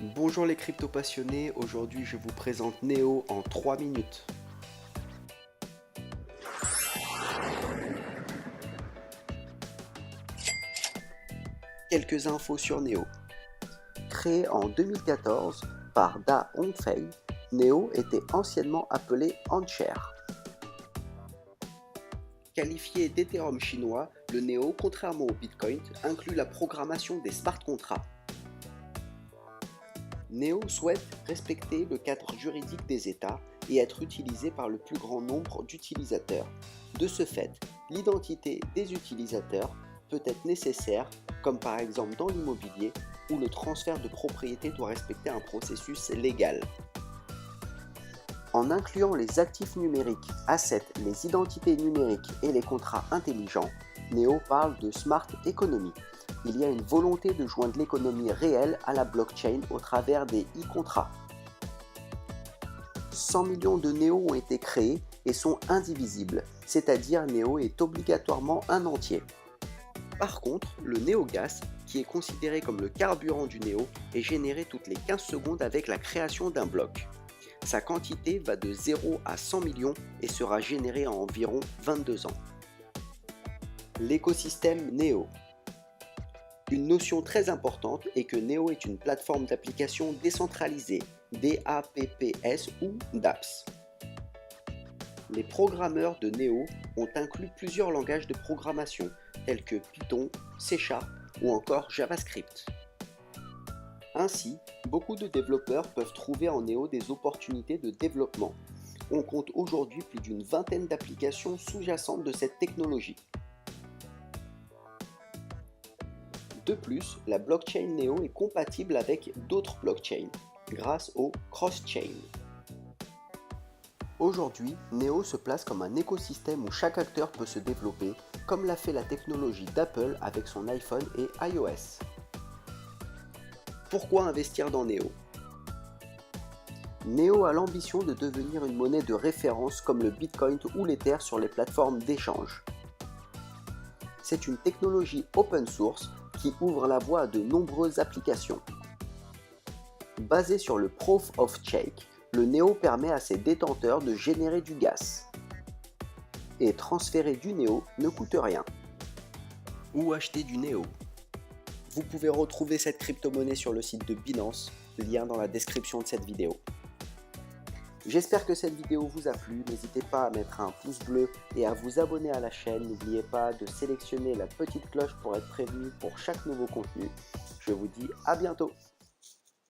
Bonjour les crypto passionnés, aujourd'hui je vous présente Neo en 3 minutes. Quelques infos sur Neo. Créé en 2014 par Da Hongfei, Neo était anciennement appelé Onchain. Qualifié d'Ethereum chinois, le Neo, contrairement au Bitcoin, inclut la programmation des smart contracts. Neo souhaite respecter le cadre juridique des États et être utilisé par le plus grand nombre d'utilisateurs. De ce fait, l'identité des utilisateurs peut être nécessaire, comme par exemple dans l'immobilier, où le transfert de propriété doit respecter un processus légal. En incluant les actifs numériques, assets, les identités numériques et les contrats intelligents, Neo parle de Smart Economy. Il y a une volonté de joindre l'économie réelle à la blockchain au travers des e-contrats. 100 millions de Neo ont été créés et sont indivisibles, c'est-à-dire Neo est obligatoirement un entier. Par contre, le NeoGas, qui est considéré comme le carburant du Neo, est généré toutes les 15 secondes avec la création d'un bloc. Sa quantité va de 0 à 100 millions et sera générée en environ 22 ans. L'écosystème Neo. Une notion très importante est que Neo est une plateforme d'application décentralisée, DApps ou dApps. Les programmeurs de Neo ont inclus plusieurs langages de programmation tels que Python, C# ou encore JavaScript. Ainsi, beaucoup de développeurs peuvent trouver en Neo des opportunités de développement. On compte aujourd'hui plus d'une vingtaine d'applications sous-jacentes de cette technologie. De plus, la blockchain Neo est compatible avec d'autres blockchains, grâce au cross-chain. Aujourd'hui, Neo se place comme un écosystème où chaque acteur peut se développer, comme l'a fait la technologie d'Apple avec son iPhone et iOS. Pourquoi investir dans Neo? Neo a l'ambition de devenir une monnaie de référence comme le Bitcoin ou l'Ether sur les plateformes d'échange. C'est une technologie open source qui ouvre la voie à de nombreuses applications. Basé sur le Proof of Stake, le Neo permet à ses détenteurs de générer du gas. Et transférer du Neo ne coûte rien. Où acheter du Neo? Vous pouvez retrouver cette crypto-monnaie sur le site de Binance, lien dans la description de cette vidéo. J'espère que cette vidéo vous a plu, n'hésitez pas à mettre un pouce bleu et à vous abonner à la chaîne. N'oubliez pas de sélectionner la petite cloche pour être prévenu pour chaque nouveau contenu. Je vous dis à bientôt.